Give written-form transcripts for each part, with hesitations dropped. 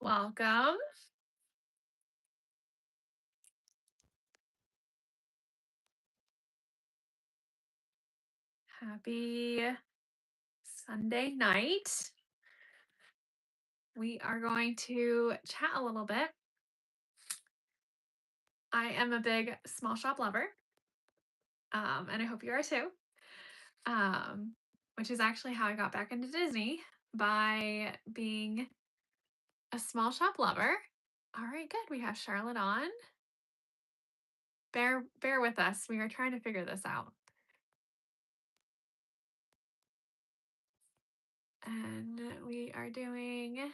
Welcome. Happy Sunday night. We are going to chat a little bit. I am a big small shop lover, and I hope you are too. Um, which is actually how I got back into Disney by being a small shop lover. All right, good. We have Charlotte on. Bear with us. We are trying to figure this out. And we are doing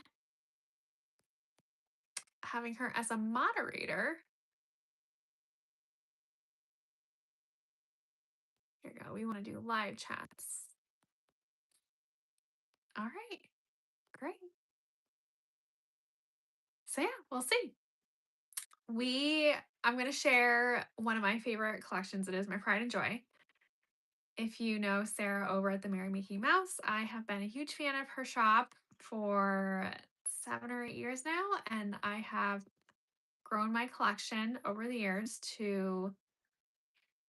having her as a moderator. Here we go. We want to do live chats. All right, great. So yeah, we'll see. I'm going to share one of my favorite collections. It is my pride and joy. If you know Sarah over at the Merry Mickey Mouse, I have been a huge fan of her shop for 7 or 8 years now, and I have grown my collection over the years to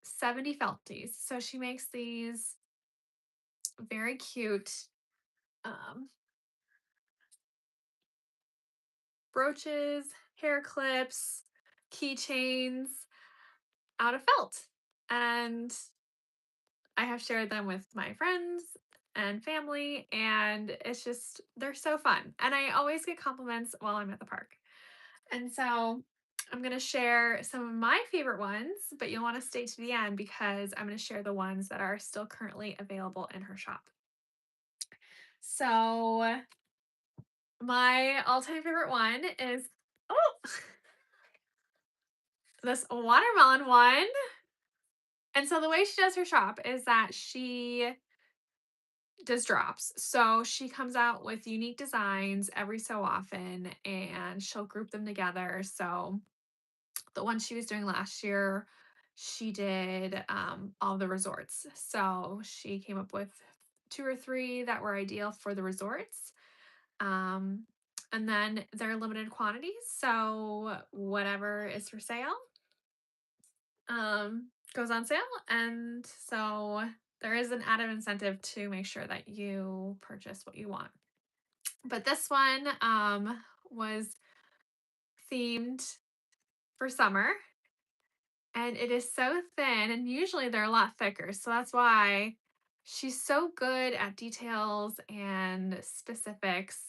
70 felties. So she makes these very cute um, brooches, hair clips, keychains out of felt. And I have shared them with my friends and family, and they're so fun. And I always get compliments while I'm at the park. And so I'm going to share some of my favorite ones, but you'll want to stay to the end because I'm going to share the ones that are still currently available in her shop. So, my all time favorite one is, oh, this watermelon one. And so, the way she does her shop is that she does drops. So she comes out with unique designs every so often and she'll group them together. So the one she was doing last year, she did all the resorts. So she came up with 2 or 3 that were ideal for the resorts. Um, and then they're limited quantities. So whatever is for sale goes on sale. And so there is an added incentive to make sure that you purchase what you want. But this one was themed for summer and it is so thin, and usually they're a lot thicker. So that's why she's so good at details and specifics.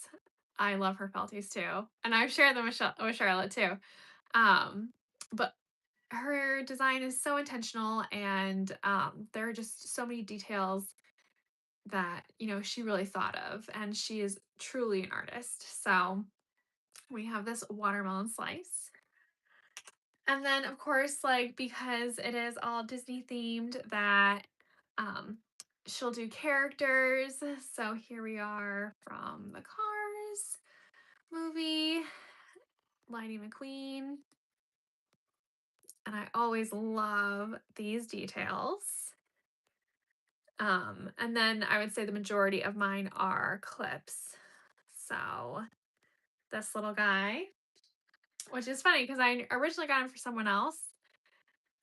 I love her felties too. And I've shared them with Charlotte too. Um, but her design is so intentional and there are just so many details that she really thought of, and she is truly an artist. So we have this watermelon slice, and then of course, like, because it is all Disney themed, that um she'll do characters. So here we are from the Cars movie, Lightning McQueen. And I always love these details. And then I would say the majority of mine are clips. So this little guy, which is funny because I originally got him for someone else,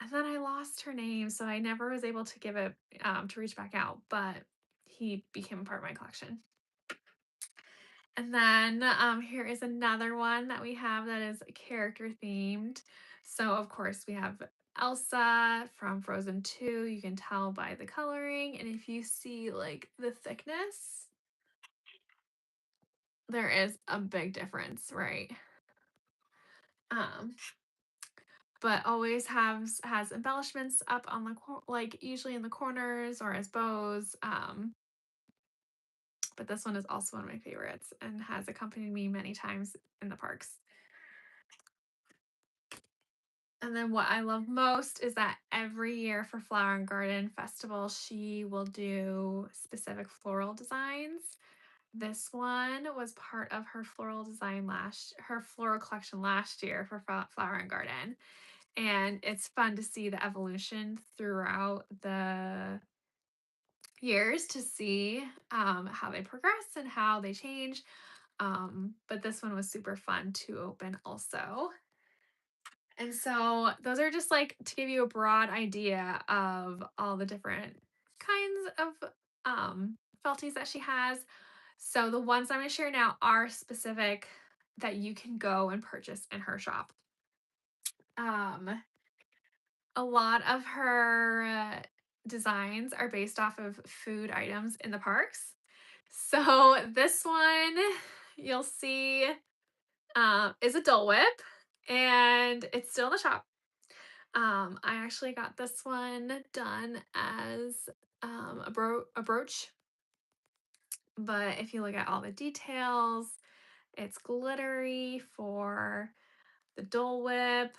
and then I lost her name, so I never was able to give it to reach back out, but he became a part of my collection. And then here is another one that we have that is character themed. So of course we have Elsa from Frozen 2. You can tell by the coloring, and if you see like the thickness, there is a big difference, right? Um, but always has embellishments up on the like usually in the corners or as bows. But this one is also one of my favorites and has accompanied me many times in the parks. And then what I love most is that every year for Flower and Garden Festival, she will do specific floral designs. This one was part of her her floral collection last year for Flower and Garden. And it's fun to see the evolution throughout the years to see how they progress and how they change. But this one was super fun to open also. And so those are just like to give you a broad idea of all the different kinds of felties that she has. So the ones I'm going to share now are specific that you can go and purchase in her shop. Um, a lot of her designs are based off of food items in the parks. So this one you'll see is a Dole Whip, and it's still in the shop. I actually got this one done as a brooch, but if you look at all the details, it's glittery for the Dole Whip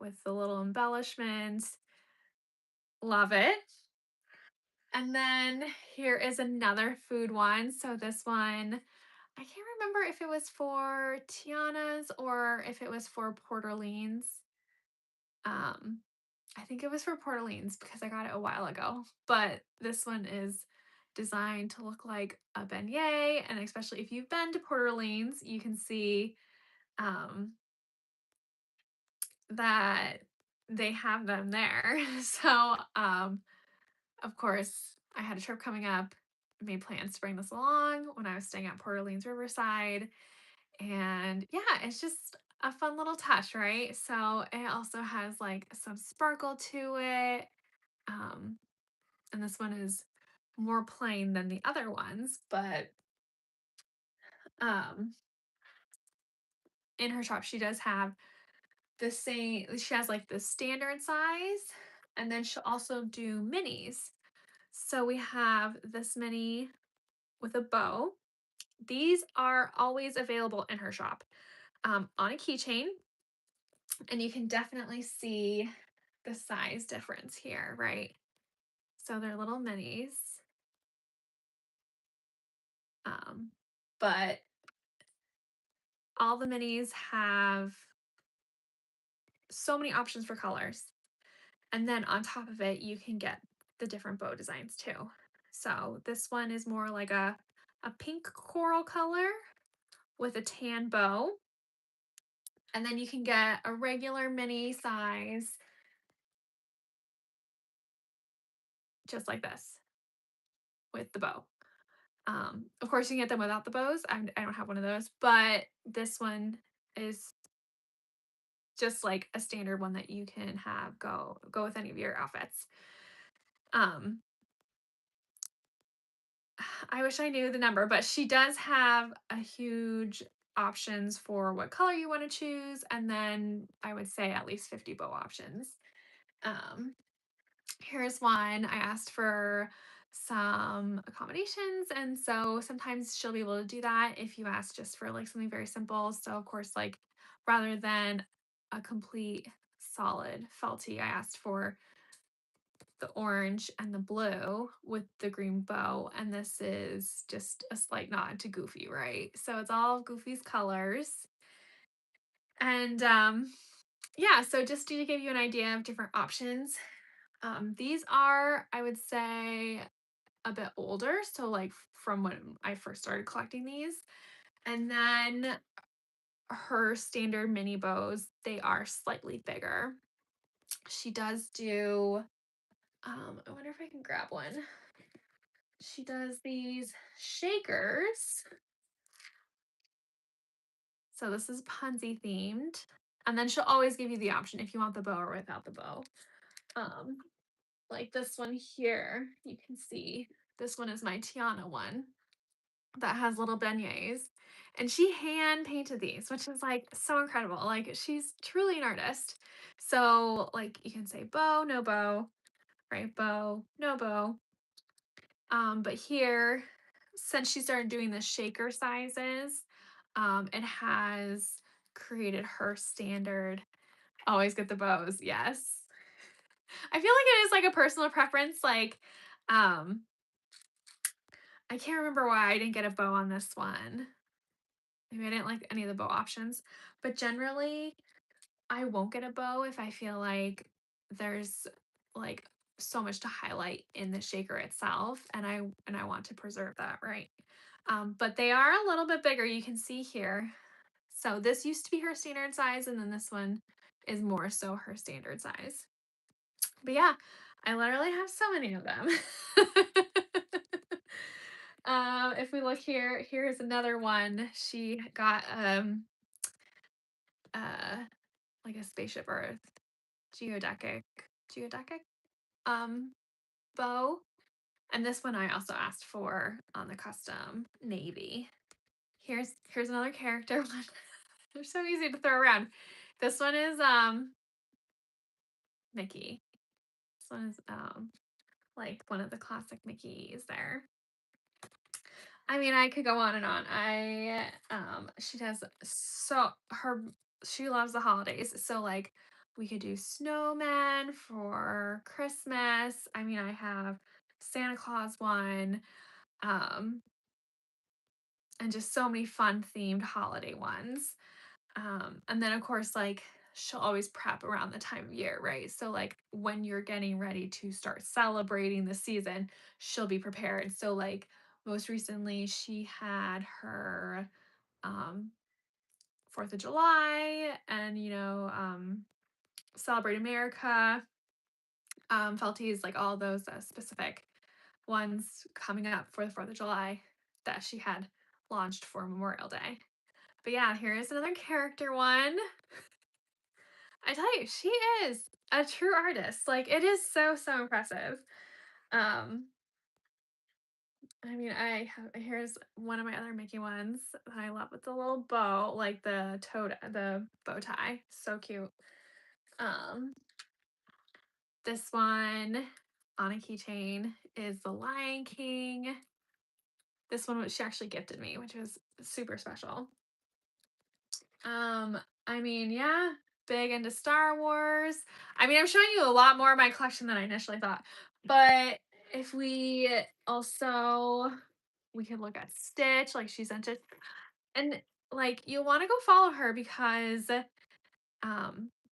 with the little embellishments. Love it. And then here is another food one. So this one, I can't remember if it was for Tiana's or if it was for Port Orleans. Um, I think it was for Port Orleans because I got it a while ago. But this one is designed to look like a beignet, and especially if you've been to Port Orleans, you can see um, that they have them there. So, of course, I had a trip coming up, made plans to bring this along when I was staying at Port Orleans Riverside. And yeah, it's just a fun little touch, right? So it also has like some sparkle to it. Um, and this one is more plain than the other ones, but um, in her shop, she does have the same, she has like the standard size, and then she'll also do minis. So we have this mini with a bow. These are always available in her shop on a keychain, and you can definitely see the size difference here, right? So they're little minis, um, but all the minis have so many options for colors. And then on top of it, you can get the different bow designs too. So this one is more like a pink coral color with a tan bow. And then you can get a regular mini size, just like this, with the bow. Of course, you can get them without the bows. I don't have one of those, but this one is just like a standard one that you can have go with any of your outfits. Um, I wish I knew the number, but she does have a huge options for what color you want to choose, and then I would say at least 50 bow options. Um, Here's one. I asked for some accommodations, and so sometimes she'll be able to do that if you ask just for like something very simple. So of course, like rather than a complete solid felty, I asked for the orange and the blue with the green bow, and this is just a slight nod to Goofy, right? So it's all of Goofy's colors. And yeah, so just to give you an idea of different options, these are, I would say, a bit older. So like from when I first started collecting these. And then her standard mini bows, they are slightly bigger. She does do, I wonder if I can grab one. She does these shakers. So this is Punzi themed. And then she'll always give you the option if you want the bow or without the bow. Um, like this one here, you can see this one is my Tiana one that has little beignets. And she hand painted these, which is like so incredible. Like she's truly an artist. So like you can say bow, no bow, right? Bow, no bow. But here, since she started doing the shaker sizes, it has created her standard. Always get the bows, yes. I feel like it is like a personal preference. Like, um, I can't remember why I didn't get a bow on this one. Maybe I didn't like any of the bow options, but generally I won't get a bow if I feel like there's like so much to highlight in the shaker itself, and I want to preserve that, right? But they are a little bit bigger. You can see here. So this used to be her standard size, and then this one is more so her standard size. But yeah, I literally have so many of them. If we look here, here's another one. She got uh like a spaceship Earth geodetic um bow. And this one I also asked for on the custom navy. Here's another character one. They're so easy to throw around. This one is Mickey. This one is like one of the classic Mickeys there. I mean, I could go on and on. She does so her she loves the holidays. So like we could do snowmen for Christmas. I mean, I have Santa Claus one, um, and just so many fun themed holiday ones. And then of course, like she'll always prep around the time of year, right? So like when you're getting ready to start celebrating the season, she'll be prepared. So like most recently she had her um 4th of July and Celebrate America, Felties, like all those specific ones coming up for the 4th of July that she had launched for Memorial Day. But yeah, here is another character one. I tell you, she is a true artist. Like it is so so impressive. Um, I mean, I have here's one of my other Mickey ones that I love with the little bow, like the bow tie. So cute. Um, this one on a keychain is the Lion King. This one she actually gifted me, which was super special. I mean, yeah, big into Star Wars. I mean, I'm showing you a lot more of my collection than I initially thought. But if we also we can look at Stitch, like she's into and like you'll want to go follow her because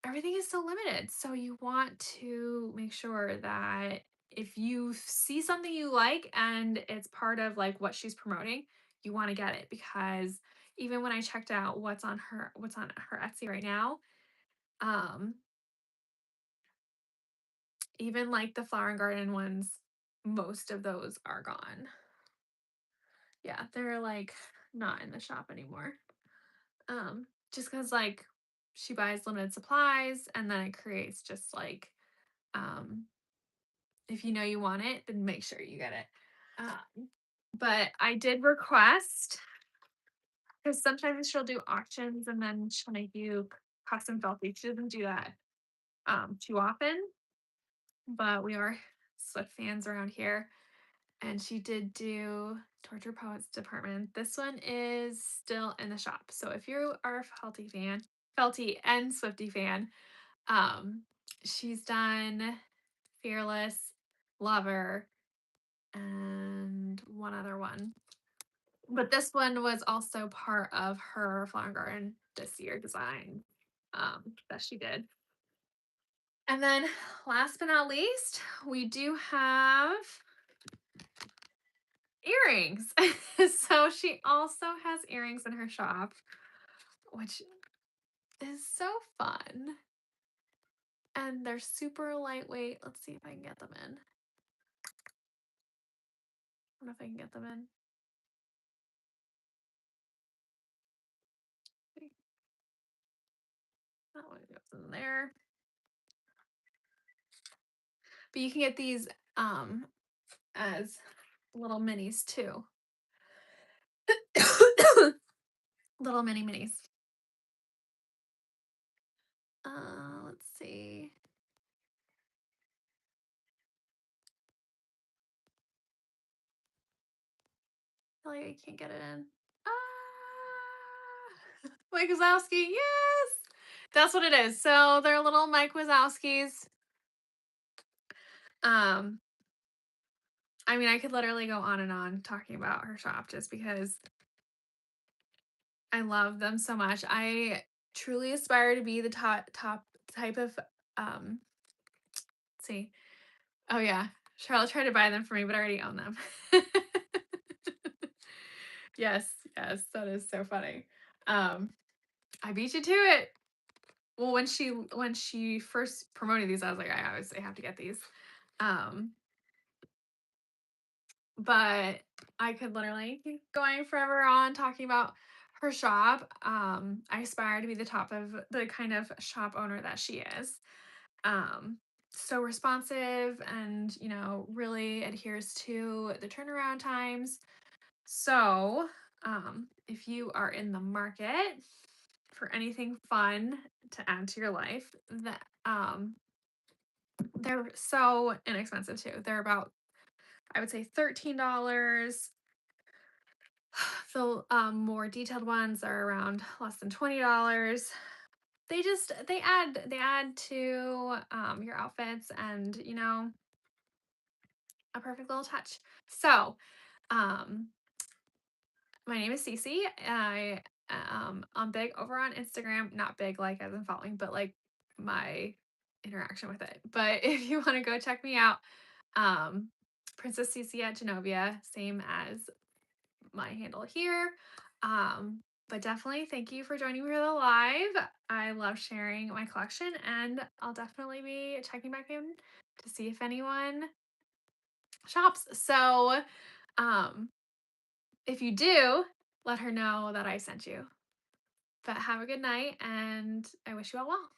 everything is so limited. So you want to make sure that if you see something you like and it's part of like what she's promoting, you want to get it because even when I checked out what's on her Etsy right now, um even like the flower and garden ones, most of those are gone. Yeah, they're like not in the shop anymore. Just cuz like she buys limited supplies and then it creates just like um if you know you want it, then make sure you get it. But I did request because sometimes she'll do auctions and then she'll make you custom felty. She doesn't do that too often, but we are Swift fans around here. And she did do Torture Poets Department. This one is still in the shop. So if you are a Felty and Swifty fan, um, she's done Fearless, Lover, and one other one. But this one was also part of her Flower Garden this year design that she did. And then last but not least, we do have earrings. So she also has earrings in her shop, which is so fun. And they're super lightweight. Let's see if I can get them in. I don't know if I can get them in. That one goes in there. But you can get these as little minis too. Little mini minis. Let's see. I feel like I can't get it in. Ah, Mike Wazowski, yes, that's what it is. So they're little Mike Wazowskis. Um, I mean, I could literally go on and on talking about her shop just because I love them so much. I truly aspire to be the top type of let's see. Oh yeah. Charlotte tried to buy them for me, but I already own them. Yes, yes, that is so funny. Um, I beat you to it. Well, when she first promoted these, I was like, I obviously have to get these. Um, but I could literally keep going forever on talking about her shop. I aspire to be the top of the kind of shop owner that she is. Um, so responsive and, really adheres to the turnaround times. So, if you are in the market for anything fun to add to your life, they're so inexpensive too. They're about, I would say, $13. The more detailed ones are around less than $20. They add to your outfits, and a perfect little touch. So, um, my name is Cece. I'm big over on Instagram. Not big like as in following, but like my interaction with it. But if you want to go check me out, um, Princess Cece at Genovia, same as my handle here. But definitely thank you for joining me for the live. I love sharing my collection, and I'll definitely be checking back in to see if anyone shops. So, um, if you do, let her know that I sent you. But have a good night, and I wish you all well.